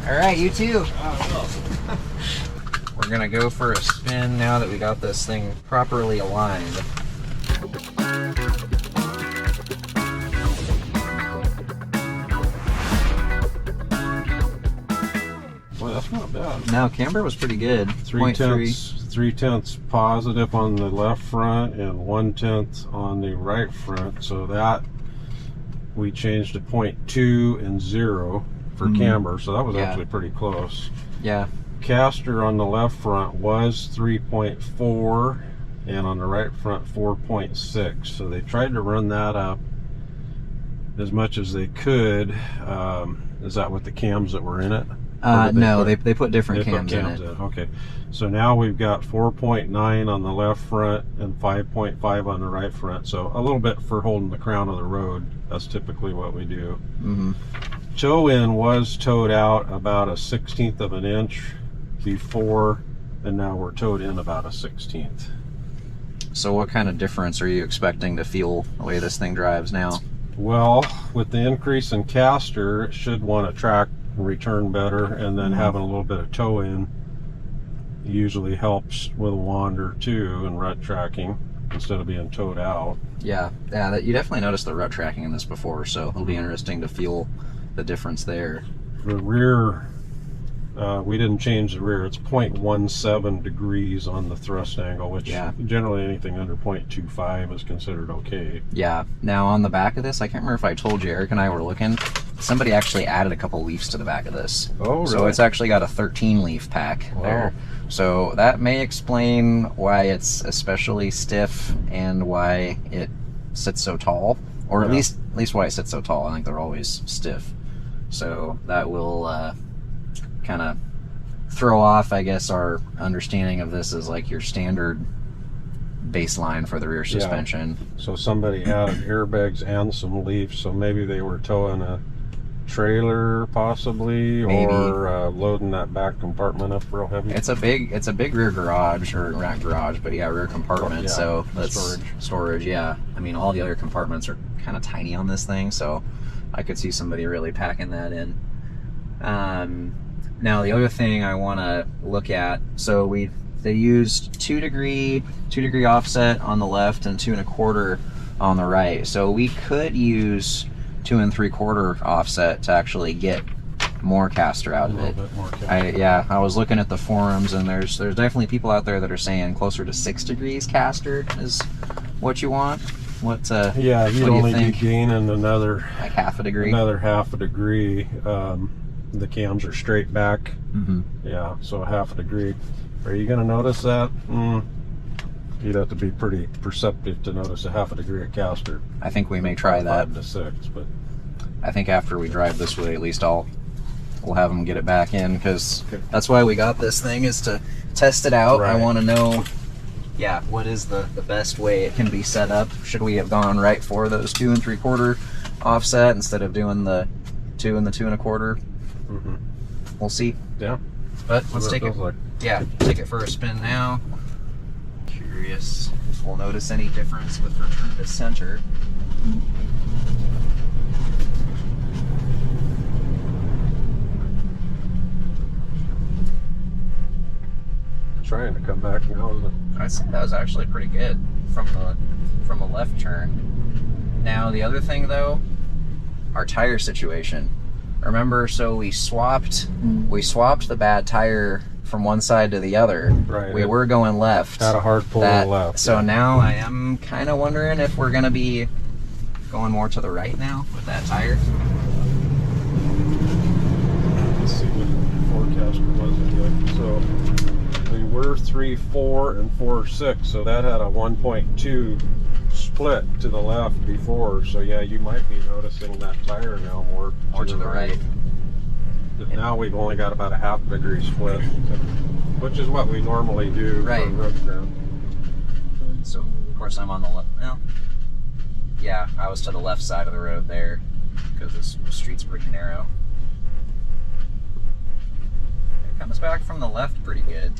All right, you too. We're gonna go for a spin now that we got this thing properly aligned. Well, that's not bad. No, camber was pretty good. 3/10 positive on the left front and 1/10 on the right front. So that we changed to 0.2 and 0 for camber. So that was actually pretty close. Yeah. Caster on the left front was 3.4 and on the right front 4.6. So they tried to run that up as much as they could. Is that with the cams that were in it? No, they put different cams in it. Okay, so now we've got 4.9 on the left front and 5.5 on the right front. So a little bit for holding the crown of the road. That's typically what we do. Toe in was towed out about a 1/16 of an inch before, and now we're towed in about a 1/16. So what kind of difference are you expecting to feel the way this thing drives now? Well, with the increase in caster, it should want to track and return better, and then having a little bit of toe in usually helps with a wander too and rut tracking instead of being towed out. Yeah, you definitely noticed the rut tracking in this before, so it'll be interesting to feel the difference there. The rear, we didn't change the rear. It's 0.17 degrees on the thrust angle, which generally anything under 0.25 is considered okay. Yeah. Now on the back of this, I can't remember if I told you, Eric and I were looking, somebody actually added a couple leaves to the back of this. Oh, really? So it's actually got a 13 leaf pack there. So that may explain why it's especially stiff and why it sits so tall, or at least why it sits so tall. I think they're always stiff. So that will kind of throw off, I guess, our understanding of this as like your standard baseline for the rear suspension. So somebody added airbags and some leaves, so maybe they were towing a trailer possibly, or loading that back compartment up real heavy. It's a big rear garage, or not garage, but rear compartment. So that's storage. Yeah, I mean, all the other compartments are kind of tiny on this thing, so I could see somebody really packing that in. Now the other thing I want to look at, so they used 2 degree offset on the left and 2 1/4 on the right. So we could use 2 3/4 offset to actually get more caster out of it. I was looking at the forums, and there's definitely people out there that are saying closer to 6 degrees caster is what you want. You'd only be gaining another like half a degree. Another half a degree. The cams are straight back. Yeah, so half a degree. Are you going to notice that? You'd have to be pretty perceptive to notice a half a degree of caster. I think we may try that. 5 to 6, but I think after we drive this way, at least we'll have them get it back in, because that's why we got this thing, is to test it out. I want to know, what is the best way it can be set up. Should we have gone right for those 2 3/4 offset instead of doing the 2 and the 2 1/4? We'll see. Yeah. But let's take it. Take it for a spin now. Curious if we'll notice any difference with return to center. Trying to come back now, isn't it? That was actually pretty good from a left turn. Now the other thing though, our tire situation. Remember, so we swapped the bad tire from one side to the other. Right. We were going left. Had a hard pull to the left. So now I am kind of wondering if we're going to be going more to the right now with that tire. Let's see what the forecaster was again. So we were 3.4 and 4.6, so that had a 1.2 split to the left before. So yeah, you might be noticing that tire now more to the right. Now we've only got about a half degree split, which is what we normally do for road ground. So of course I'm on the left now. Yeah, I was to the left side of the road there because this street's pretty narrow. It comes back from the left pretty good.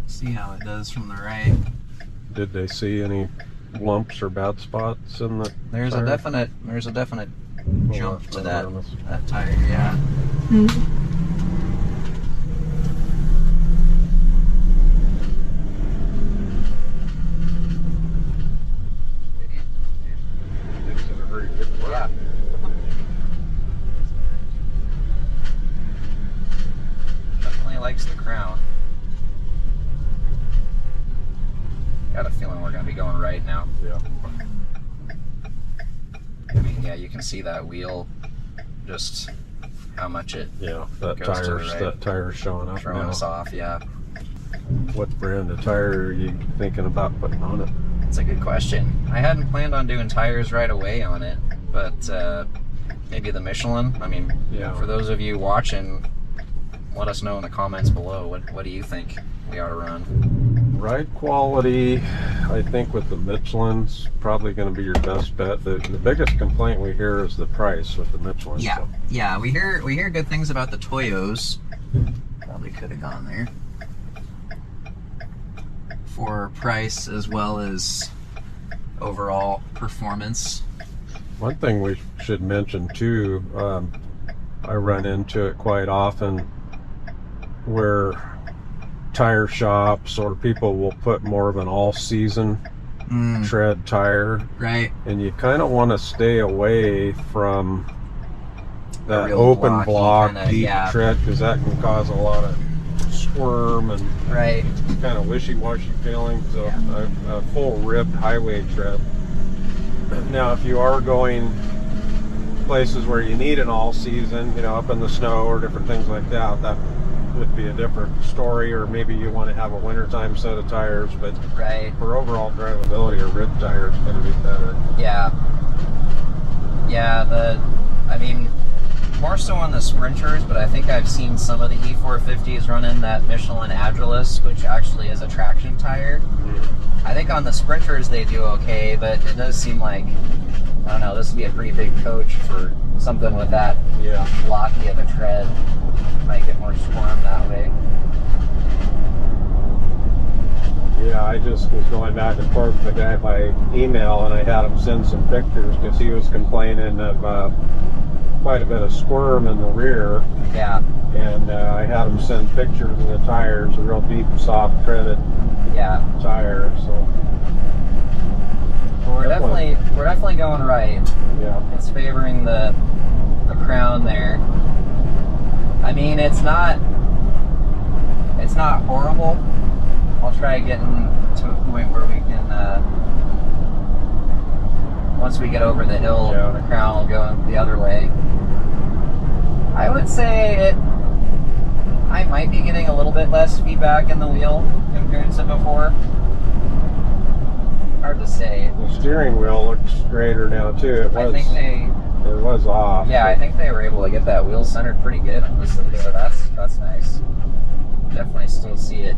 See how it does from the right. Did they see any lumps or bad spots in the There's tire? a definite jump to that tire, yeah. Yeah. Definitely likes the crown. Got a feeling we're going to be going right now. Yeah. I mean, yeah, you can see that wheel, just how much it that goes to the right. That tire's showing up throwing now. us off, yeah. What brand of tire are you thinking about putting on it? That's a good question. I hadn't planned on doing tires right away on it, but maybe the Michelin. I mean, for those of you watching, let us know in the comments below. What do you think we ought to run? Ride quality, I think with the Michelin's probably going to be your best bet. The biggest complaint we hear is the price with the Michelin. Yeah, so. yeah. We hear good things about the Toyos. Probably could have gone there for price as well as overall performance. One thing we should mention too, I run into it quite often where tire shops or people will put more of an all-season tread tire, right? And you kind of want to stay away from that real open block kinda, deep tread, because that can cause a lot of squirm and kind of wishy-washy feeling. So a full ribbed highway tread. Now, if you are going places where you need an all-season, you know, up in the snow or different things like that, that would be a different story. Or maybe you want to have a wintertime set of tires, but for overall drivability, a ribbed tire is going to be better. I mean, more so on the Sprinters, but I think I've seen some of the E450s running that Michelin Agilis, which actually is a traction tire. I think on the Sprinters they do okay, but it does seem like, I don't know, this would be a pretty big coach for something with that blocky of a tread. Might get more squirm that way. Yeah, I just was going back and forth with the guy by email, and I had him send some pictures because he was complaining of quite a bit of squirm in the rear. Yeah. And I had him send pictures of the tires, a real deep, soft, treaded tire. So we're definitely going right. Yeah. It's favoring the crown there. I mean, it's not horrible. I'll try getting to a point where we can, once we get over the hill, the crown will go the other way. I would say I might be getting a little bit less feedback in the wheel compared to before. Hard to say. The steering wheel looks straighter now too. It was off. Yeah, I think they were able to get that wheel centered pretty good, so that's nice. Definitely still see it.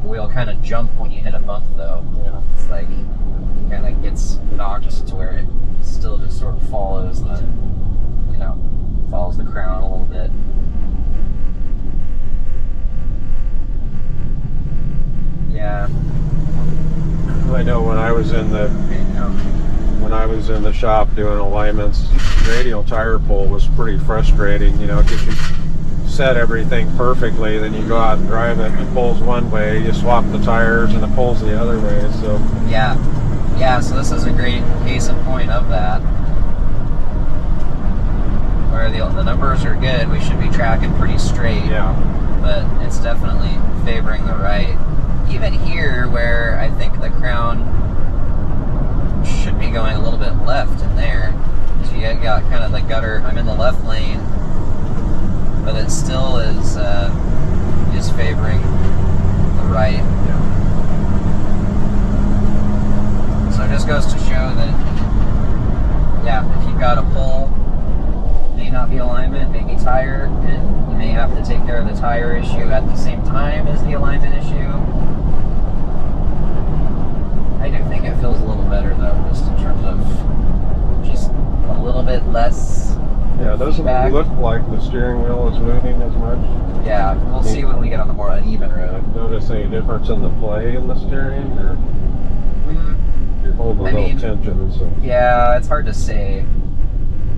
The wheel kind of jump when you hit a bump though. Yeah. It's like kind of gets knocked to where it still just sort of follows the crown a little bit. Yeah. I know when I was in the shop doing alignments, radial tire pull was pretty frustrating, you know, because you set everything perfectly, then you go out and drive it and it pulls one way, you swap the tires and it pulls the other way. So so this is a great case in point of that, where the numbers are good. We should be tracking pretty straight, but it's definitely favoring the right. Even here, where I think the crown should be going a little bit left in there, so you got kind of the gutter. I'm in the left lane, but it still is favoring the right. So it just goes to show that, if you've got a pull, may not be alignment, maybe tire, and you may have to take care of the tire issue at the same time as the alignment issue. I do think it feels a little better though, just in terms of just a little bit less. Yeah, it doesn't look like the steering wheel is moving as much. Yeah, we'll see when we get on the more uneven road. Notice any difference in the play in the steering, or you're holding a little tension? So. Yeah, it's hard to say.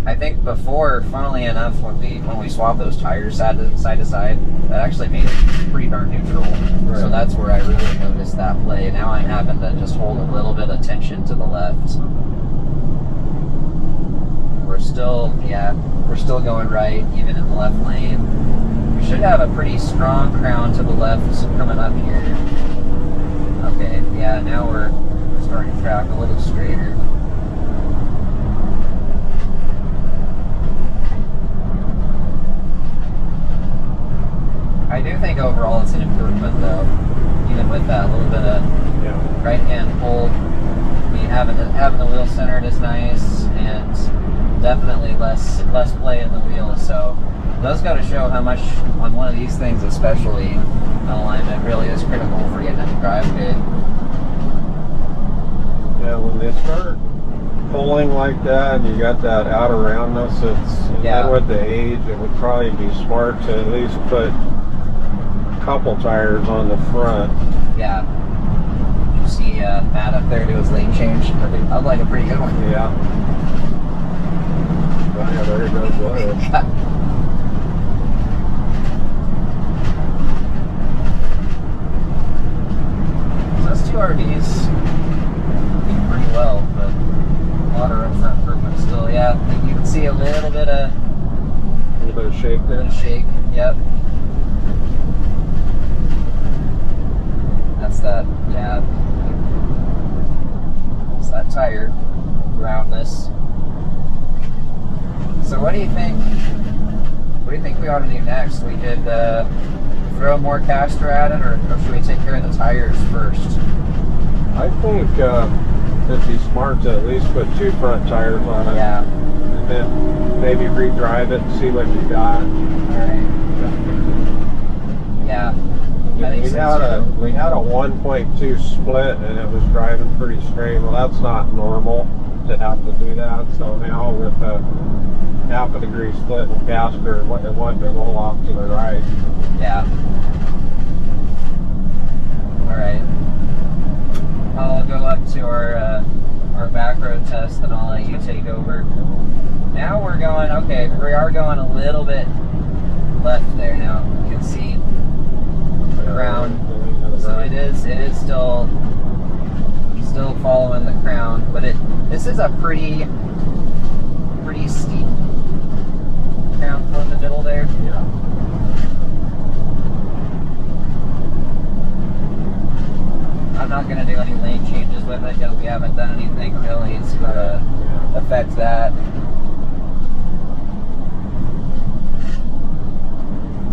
I think before, funnily enough, when we swapped those tires side to side, that actually made it pretty darn neutral. Right. So that's where I really noticed that play. Now I'm having to just hold a little bit of tension to the left. We're still going right, even in the left lane. We should have a pretty strong crown to the left coming up here. Okay, yeah, now we're starting to track a little straighter. I do think overall it's an improvement though, even with that little bit of right hand pull. I mean, having the wheel centered is nice, and definitely less play in the wheel. So it does go to show how much on one of these things, especially, alignment really is critical for getting it to drive good. Yeah, when they start pulling like that, and you got that outer roundness, and with the age, it would probably be smart to at least put couple tires on the front. Yeah. You see Matt up there do his lane change. I'd like a pretty good one. Yeah. Oh, yeah, there he goes. Go ahead. So those two RVs do pretty well, but a lot of room for improvement still. Yeah, you can see a little bit of shake there. Shake. Yep. That's that, yeah. It's that tire roundness. So what do you think? What do you think we ought to do next? We could throw more caster at it, or should we take care of the tires first? I think it'd be smart to at least put two front tires on it. Yeah. And then maybe redrive it and see what you got. Alright. Yeah. We had a 1.2 split and it was driving pretty straight. Well, that's not normal to have to do that. So now with a half a degree split in caster, it went a little off to the right. Yeah. Alright. I'll go up to our back road test and I'll let you take over. Now we're going, okay, we are going a little bit left there now. You can see crown, so it is still following the crown, but this is a pretty steep crown in the middle there. Yeah. I'm not going to do any lane changes with it because we haven't done anything really to affect that.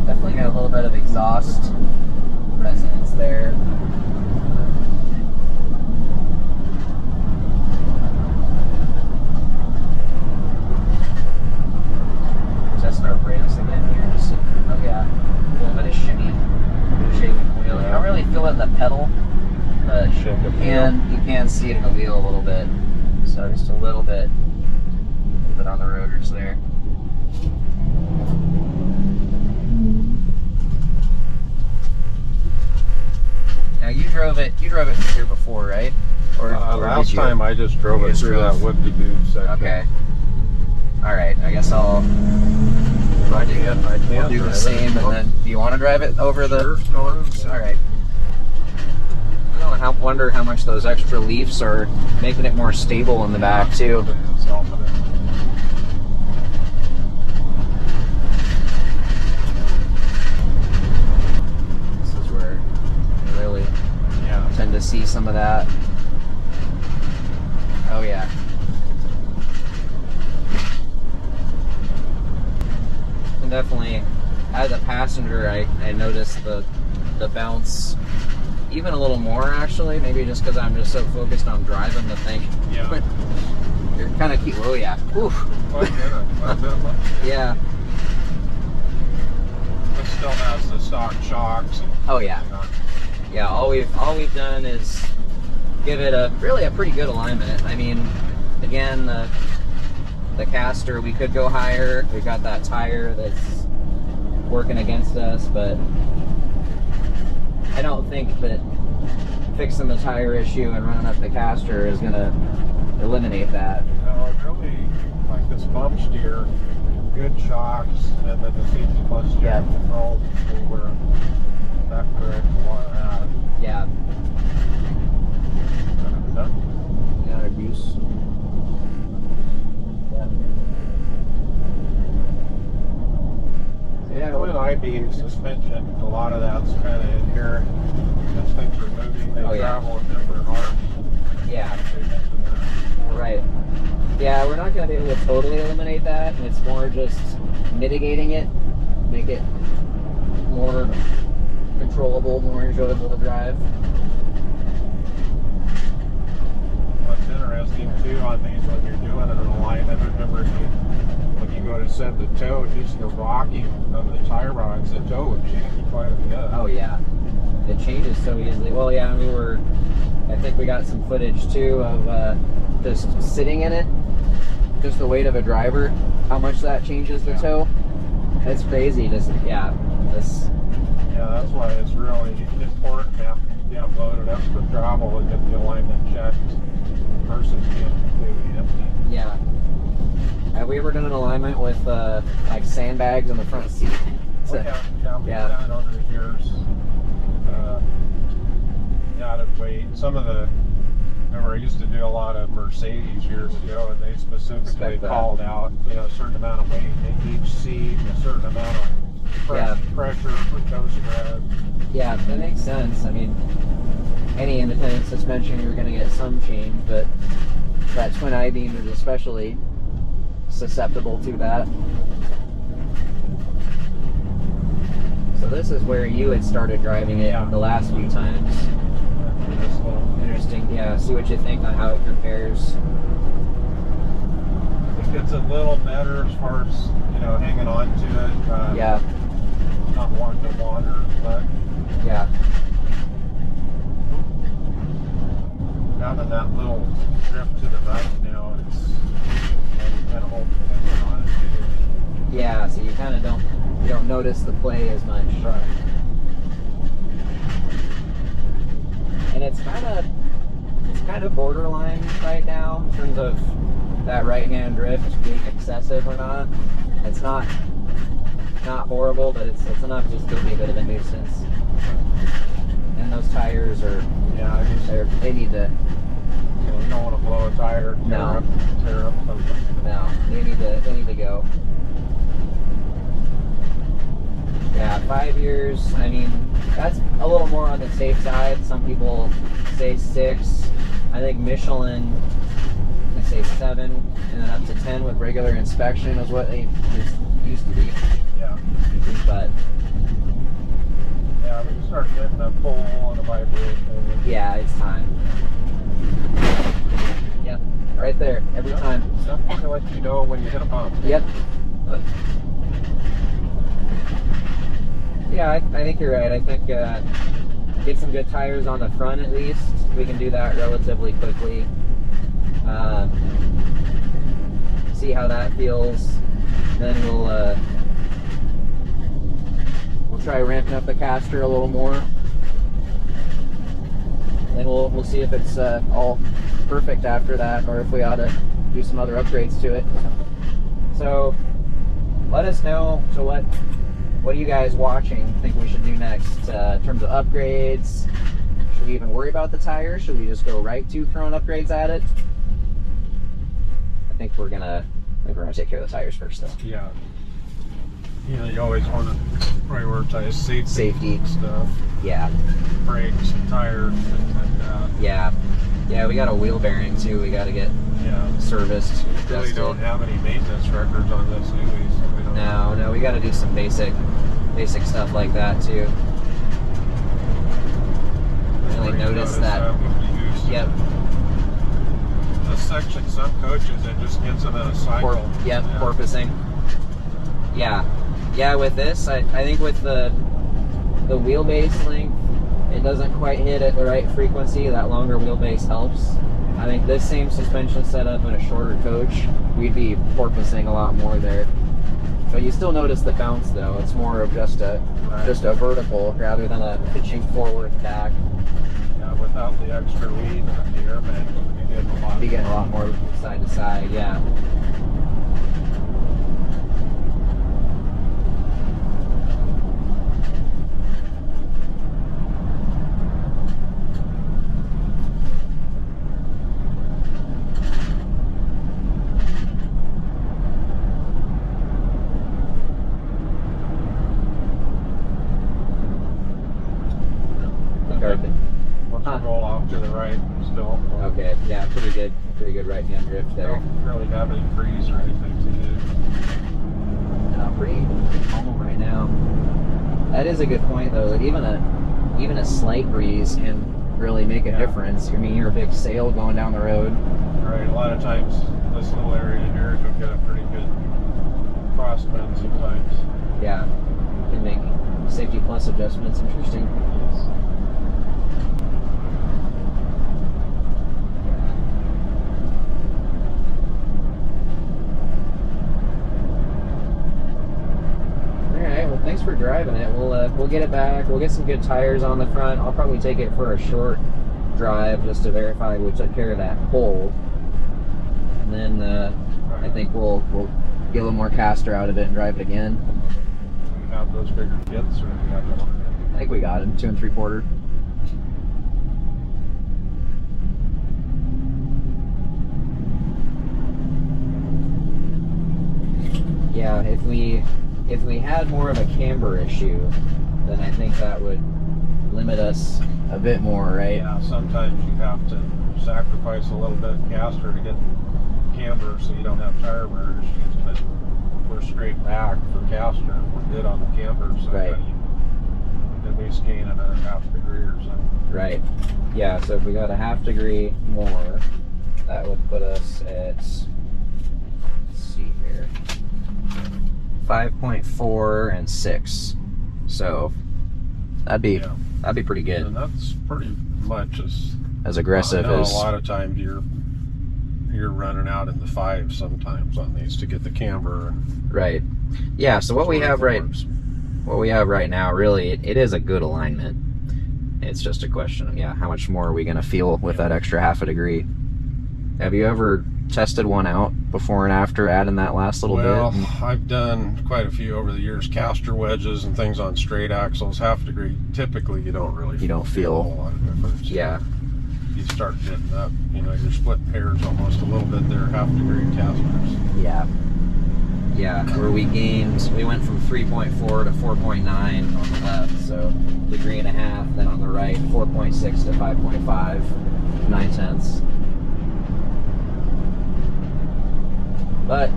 Definitely got a little bit of exhaust resonance there. Testing our brakes again here. Just, oh yeah, a little bit of shimmy, shaking the wheel. You don't really feel it in the pedal, but you can see it in the wheel a little bit. So just a little bit on the rotors there. Now you drove it here before, right? Or last time I just drove it through that whip-de-doo section. Okay. Alright, I guess I'll do the same, and then do you want to drive it over the... Sure. Alright. I wonder how much those extra leafs are making it more stable in the back too. This is where you really tend to see some of that. Oh yeah. And definitely, as a passenger, I noticed the bounce even a little more actually, maybe just because I'm just so focused on driving the thing. Yeah. You're kind of keep. Oh yeah. Oof. Yeah. It still has the stock shocks. Oh yeah. Yeah. All we've done is give it a pretty good alignment. I mean, again, the caster, we could go higher. We've got that tire that's working against us, but I don't think that fixing the tire issue and running up the caster is going to eliminate that. No, it really, like like this bump steer, good shocks, and then the safety plus steering control where that corrects a lot of that. Yeah. Yeah, abuse. Yeah, with I-beam suspension, a lot of that's kind of inherent. As things are moving, they travel in different arcs. Yeah. Right. Yeah, we're not going to be able to totally eliminate that. It's more just mitigating it, make it more controllable, more enjoyable to drive. What's interesting too on these when you're doing an alignment, remember when you go to set the toe, just the rocking of the tie rods, the toe would change quite a bit. Oh yeah, it changes so easily. Well, yeah, I think we got some footage too of just sitting in it, just the weight of a driver, how much that changes the toe. It's crazy. Just Yeah, that's why it's really important to have downloaded extra travel and get the alignment checked versus being completely empty. Yeah. Have we ever done an alignment with like sandbags in the front seat? We've done over the years. Out of weight. Some of the, remember I used to do a lot of Mercedes years ago, and they specifically called out, a certain amount of weight in each seat, and a certain amount of pressure for toe spread. Yeah, that makes sense. I mean, any independent suspension, you're going to get some change, but that twin I-beam is especially susceptible to that. So this is where you had started driving it the last few times. Interesting. Yeah, see what you think on how it compares. It gets a little better as far as, hanging on to it. Not wanting to wander, but having that little drift to the right now, it's you kind of hold the tension on it too. Yeah, so you kind of don't notice the play as much. Right. And it's kind of borderline right now in terms of that right-hand drift being excessive or not. It's not horrible, but it's enough just to be a bit of a nuisance. And those tires are they need to. You don't want to blow a tire, tear up something. No, they need to go. Yeah, 5 years. I mean, that's a little more on the safe side. Some people say 6. I think Michelin, they say 7, and then up to 10 with regular inspection is what they used to be. Yeah. But we can start getting a pull and a vibration. Yeah, it's time. Yep, right there, every time. Something to let you know when you hit a bump. Yep. Yeah, I think you're right. I think get some good tires on the front at least. We can do that relatively quickly. See how that feels. Then we'll try ramping up the caster a little more. Then we'll see if it's all perfect after that, or if we ought to do some other upgrades to it. So let us know. So what are you guys watching think we should do next in terms of upgrades? Should we even worry about the tires? Should we just go right to throwing upgrades at it? I think we're gonna take care of the tires first, though. Yeah. You always want to prioritize safety stuff. Yeah. Brakes, tires, things like that. Yeah, we got a wheel bearing too. We got to get serviced. We really don't have any maintenance records on this, do we? So we don't No, we got to do some basic stuff like that too. Really notice that. Yep. This section, some coaches, it just gets them in a cycle. Porpoising. Yeah, with this, I think with the wheelbase length, it doesn't quite hit at the right frequency. That longer wheelbase helps. I think this same suspension setup in a shorter coach, we'd be porpoising a lot more there. But you still notice the bounce though. It's more of just a vertical rather than a pitching forward back. Yeah, without the extra weed and the airbag, we'd be getting a lot more side to side. Yeah. still. Okay, yeah, pretty good right hand drift there. Don't really have any breeze or anything to do. No, pretty calm right now. That is a good point though. That even a slight breeze can really make a difference. I mean, you're a big sail going down the road. Right, a lot of times this little area here can get a pretty good crosswind sometimes. Yeah, can make safety plus adjustments. Interesting. Thanks for driving it. We'll get it back. We'll get some good tires on the front. I'll probably take it for a short drive just to verify we took care of that hole. And then I think we'll get a little more caster out of it and drive it again. We have those bigger kits, or do we have them? I think we got them 2 3/4. Yeah, if we had more of a camber issue, then I think that would limit us a bit more, right? Yeah, sometimes you have to sacrifice a little bit of caster to get camber so you don't have tire wear issues, but we're straight back for caster. We're good on the camber, so right. At least gain another ½ degree or something. Right. Yeah, so if we got a ½ degree more, that would put us at, let's see here, 5.4 and 6. So that'd be pretty good. And that's pretty much as aggressive as a lot of times you're running out in the 5s sometimes on these to get the camber. Right. Yeah, so what we have right now, really it is a good alignment. It's just a question of how much more are we going to feel with that extra ½ degree. Have you ever tested one out before and after adding that last little bit? Well, I've done quite a few over the years, caster wedges and things on straight axles. ½ degree, typically you don't feel a whole lot of difference. Yeah. You start getting up, you're splitting hairs almost a little bit there, ½ degree casters. Yeah. Yeah, where we went from 3.4 to 4.9 on the left, so 1.5 degrees, then on the right, 4.6 to 5.5, 9/10. But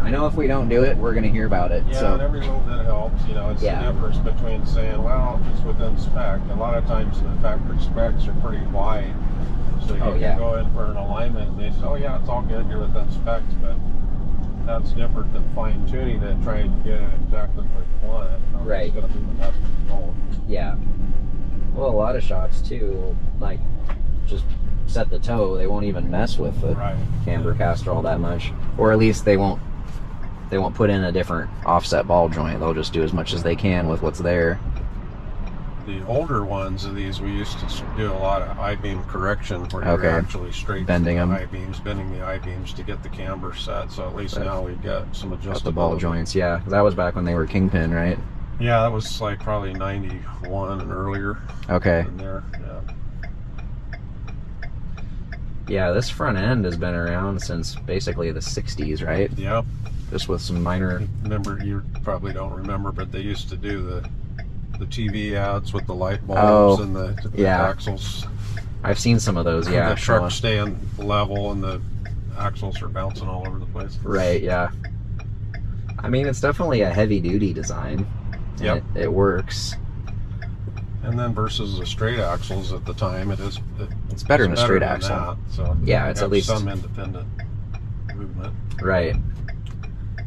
I know if we don't do it, we're going to hear about it. Yeah, so. And every little bit helps. It's the difference between saying, well, it's within spec. A lot of times the factory specs are pretty wide. So you can go in for an alignment and they say, oh yeah, it's all good, you're within specs. But that's different than fine tuning and trying to get it exactly where you want it. Right. It's going to be the best result. Yeah. Well, a lot of shops too, like just set the toe, they won't even mess with the camber caster all that much, or at least they won't put in a different offset ball joint. They'll just do as much as they can with what's there. The older ones of these, we used to do a lot of I-beam correction where you're actually straight bending them, bending the I-beams to get the camber set. So at least now we've got some adjustable the ball joints. Yeah, that was back when they were Kingpin, right? Yeah, that was like probably 91 and earlier. Okay. In there, yeah, this front end has been around since basically the 60s, right? Yeah. Just with some minor... Remember, you probably don't remember, but they used to do the TV ads with the light bulbs and the axles. I've seen some of those, yeah. The truck staying level and the axles are bouncing all over the place. Right, yeah. I mean, it's definitely a heavy-duty design. Yep. It works. And then versus the straight axles at the time, it's better than a straight axle. That, so yeah, it's at least some independent movement. Right.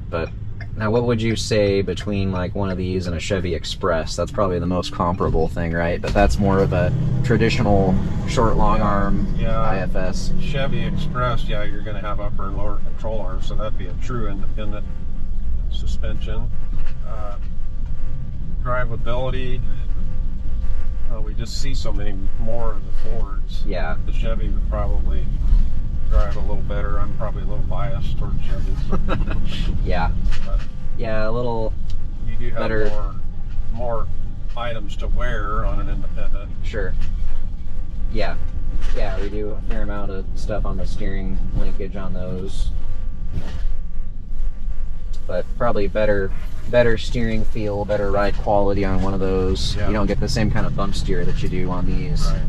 But now, what would you say between like one of these and a Chevy Express? That's probably the most comparable thing, right? But that's more of a traditional short, long arm IFS. Chevy Express, you're going to have upper and lower control arms, so that'd be a true independent suspension. Drivability. We just see so many more of the Fords. Yeah. The Chevy would probably drive a little better. I'm probably a little biased towards Chevy. Yeah. But a little you do have better. more items to wear on an independent. Sure. Yeah. Yeah, we do a fair amount of stuff on the steering linkage on those. But probably better steering feel, better ride quality on one of those. Yeah. You don't get the same kind of bump steer that you do on these. Right.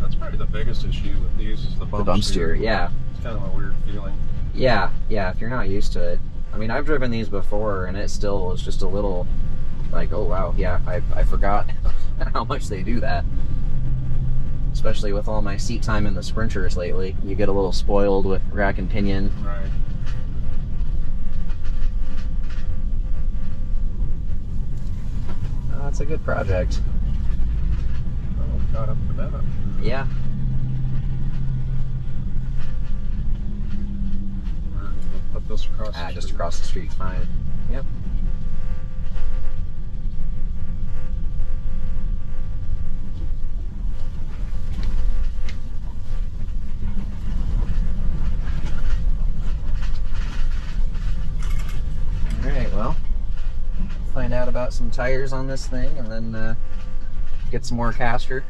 That's pretty the biggest issue with these is the bump steer. Yeah. It's kind of a weird feeling. Yeah, if you're not used to it. I mean, I've driven these before, and it still is just a little like, oh wow, yeah, I forgot how much they do that. Especially with all my seat time in the Sprinters lately. You get a little spoiled with rack and pinion. Right. Oh, that's a good project. Oh, got up to that. Yeah. We'll put this across the Just street. across the street, fine. Yep. Alright, well, find out about some tires on this thing and then get some more caster.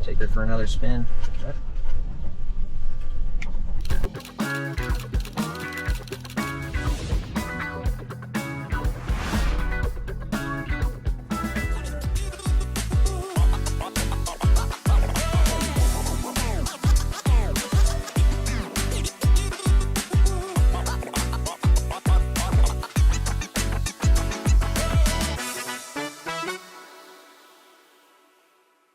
Take her for another spin.